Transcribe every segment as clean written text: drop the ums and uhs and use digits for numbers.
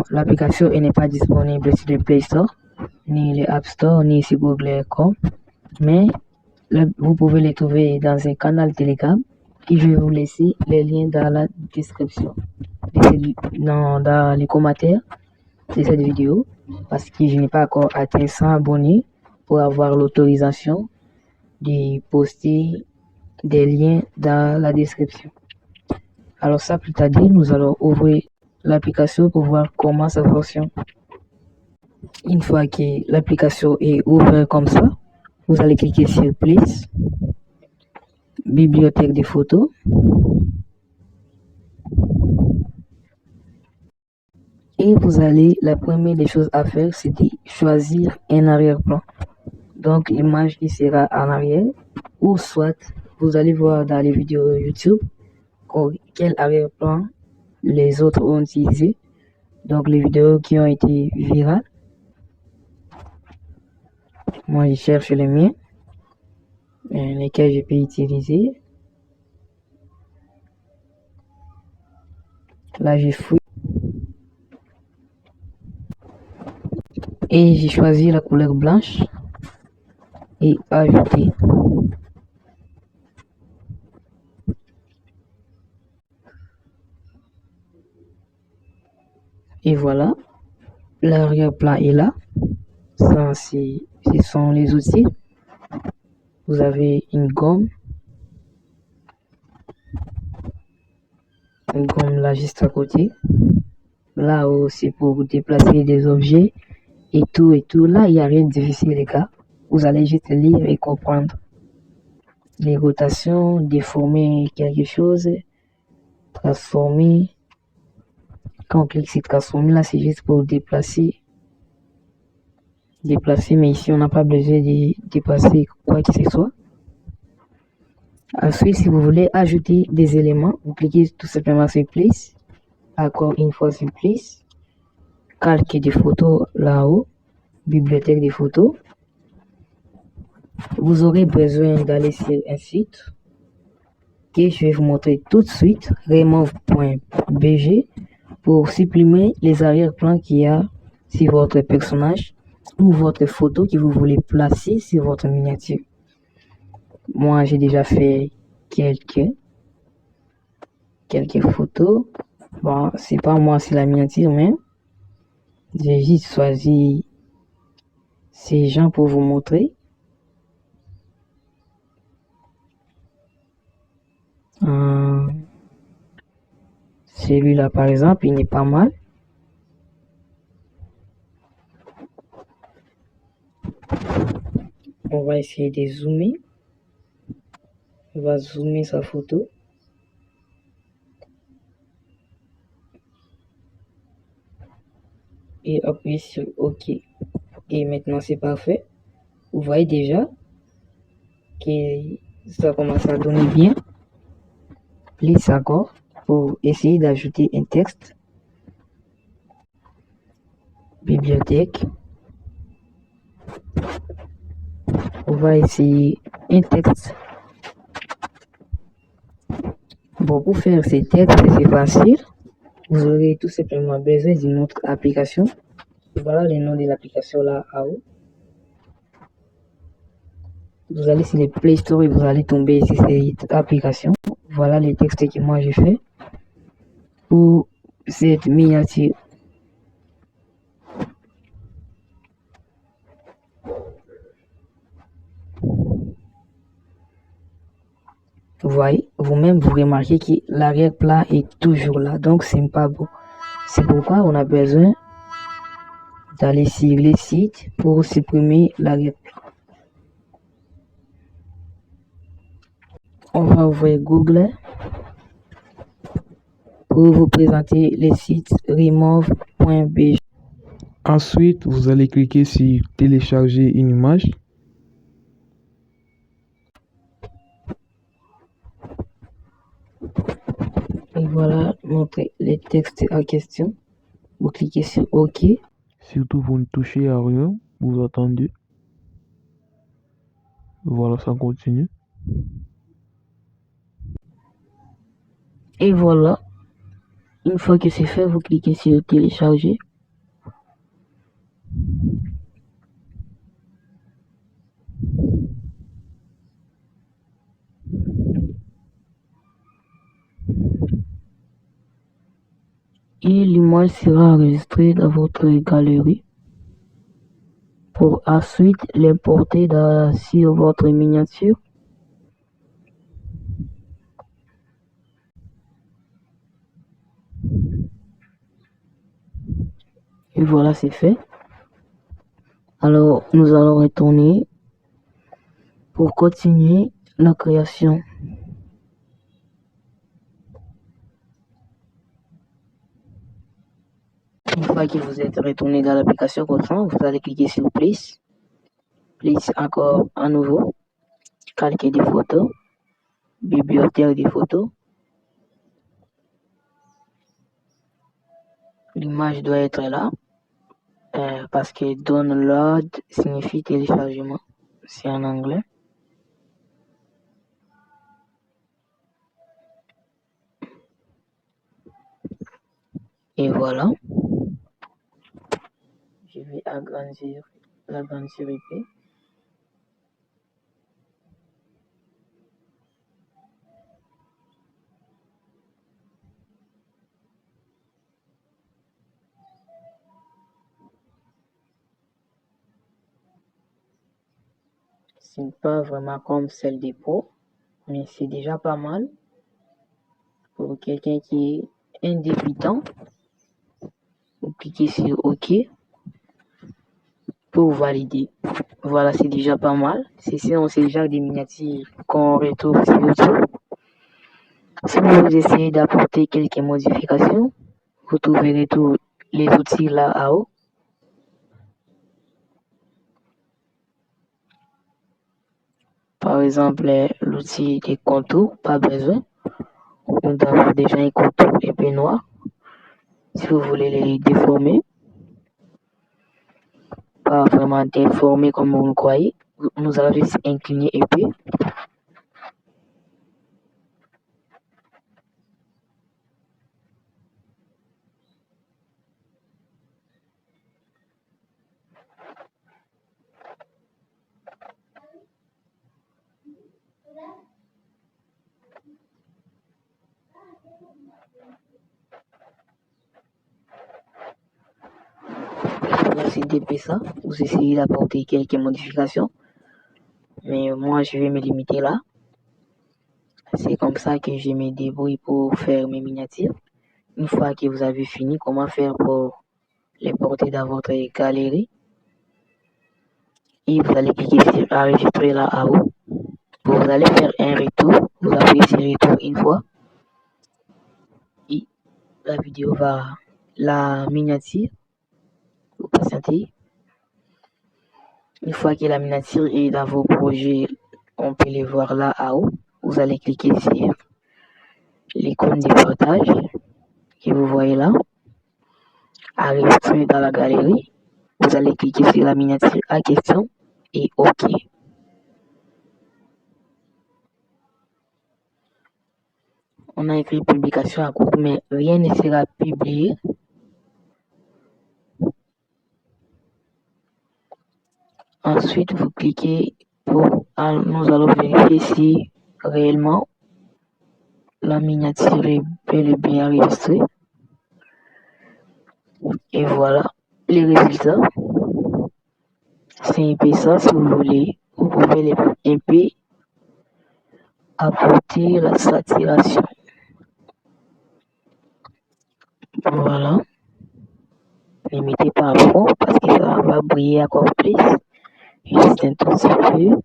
L'application n'est pas disponible sur le Play Store, ni les App Store, ni sur Google Chrome, mais vous pouvez les trouver dans un canal Telegram et je vais vous laisser les liens dans la description, dans les commentaires de cette vidéo, parce que je n'ai pas encore atteint 100 abonnés pour avoir l'autorisation de poster des liens dans la description. Alors ça, plus tard, nous allons ouvrir l'application pour voir comment ça fonctionne. Une fois que l'application est ouverte comme ça, vous allez cliquer sur Place, bibliothèque des photos. Et vous allez, la première des choses à faire, c'est de choisir un arrière-plan. Donc l'image qui sera en arrière, ou soit vous allez voir dans les vidéos YouTube quel arrière-plan les autres ont utilisé. Donc les vidéos qui ont été virales. Moi je cherche les miens, lesquels je peux utiliser. Là j'ai fouillé et j'ai choisi la couleur blanche et ajouter. Et voilà, l'arrière-plan est là. Ça, ce sont les outils. Vous avez une gomme là juste à côté. Là où c'est pour déplacer des objets et tout et tout. Là, il n'y a rien de difficile, les gars. Vous allez juste lire et comprendre. Les rotations, déformer quelque chose, transformer. Quand on clique sur transformer, là, c'est juste pour déplacer. Mais ici, on n'a pas besoin de déplacer quoi que ce soit. Ensuite, si vous voulez ajouter des éléments, vous cliquez tout simplement sur Place. Encore une fois sur Place. Calque des photos là-haut. Bibliothèque des photos. Vous aurez besoin d'aller sur un site que je vais vous montrer tout de suite, remove.bg, pour supprimer les arrière-plans qu'il y a sur votre personnage ou votre photo que vous voulez placer sur votre miniature. Moi, j'ai déjà fait quelques photos. Bon, c'est pas moi, c'est la miniature, mais j'ai juste choisi ces gens pour vous montrer. Celui-là, par exemple, il n'est pas mal. On va essayer de zoomer. On va zoomer sa photo. Et appuyer sur OK. Et maintenant, c'est parfait. Vous voyez déjà que ça commence à donner bien. Plus encore pour essayer d'ajouter un texte. Bibliothèque. On va essayer un texte. Bon, pour faire ces textes, c'est facile. Vous aurez tout simplement besoin d'une autre application. Voilà le nom de l'application là en haut. Vous allez sur le Play Store et vous allez tomber sur cette application. Voilà les textes que moi j'ai fait pour cette miniature. Vous voyez, vous-même vous remarquez que l'arrière-plan est toujours là, donc c'est pas beau. C'est pourquoi on a besoin d'aller sur les sites pour supprimer l'arrière-plan. On va ouvrir Google pour vous présenter les sites remove.bg. Ensuite, vous allez cliquer sur télécharger une image. Et voilà, montrer les textes en question. Vous cliquez sur OK. Surtout, vous ne touchez à rien. Vous attendez. Voilà, ça continue. Et voilà, Une fois que c'est fait, vous cliquez sur télécharger. Et l'image sera enregistrée dans votre galerie pour ensuite l'importer sur votre miniature. Et voilà, c'est fait. Alors, nous allons retourner pour continuer la création. Une fois que vous êtes retourné dans l'application Cotran, vous allez cliquer sur Place. Place encore à nouveau. Calquer des photos. Bibliothèque des photos. L'image doit être là. Parce que download signifie téléchargement. C'est en anglais. Et voilà. Je vais agrandir épais. C'est pas vraiment comme celle des pros, mais c'est déjà pas mal pour quelqu'un qui est un débutant. Vous cliquez sur OK pour valider. Voilà, c'est déjà pas mal. C'est déjà des miniatures qu'on retrouve sur YouTube. Si vous essayez d'apporter quelques modifications, vous trouverez tous les outils là haut. Par exemple, l'outil des contours, pas besoin. Nous avons déjà un contour un peu noir. Si vous voulez les déformer, pas vraiment déformer comme vous le croyez, nous allons juste incliner un peu. C'est depuis ça, vous essayez d'apporter quelques modifications, mais moi je vais me limiter là. C'est comme ça que je me débrouille pour faire mes miniatures. Une fois que vous avez fini, comment faire pour les porter dans votre galerie, et vous allez cliquer sur enregistrer là à haut. Vous allez faire un retour, vous appuyez sur retour une fois et la vidéo va, la miniature, vous patientez. Une fois que la miniature est dans vos projets, on peut les voir là à haut. Vous allez cliquer sur l'icône de partage que vous voyez là, enregistrer dans la galerie. Vous allez cliquer sur la miniature à question et OK. On a écrit publication à court, mais rien ne sera publié. Ensuite, vous cliquez pour, nous allons vérifier si réellement la miniature est bel et bien enregistrée. Et voilà les résultats. C'est un peu ça, si vous voulez. Vous pouvez un peu apporter la saturation. Voilà. Ne mettez pas à fond parce que ça va briller encore plus. Juste un tout petit peu.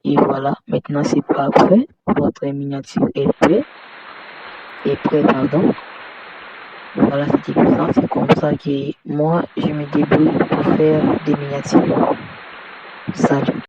Et voilà, maintenant c'est parfait. Votre miniature est prête. Voilà, c'était ça. C'est comme ça que moi, je me débrouille pour faire des miniatures. Salut.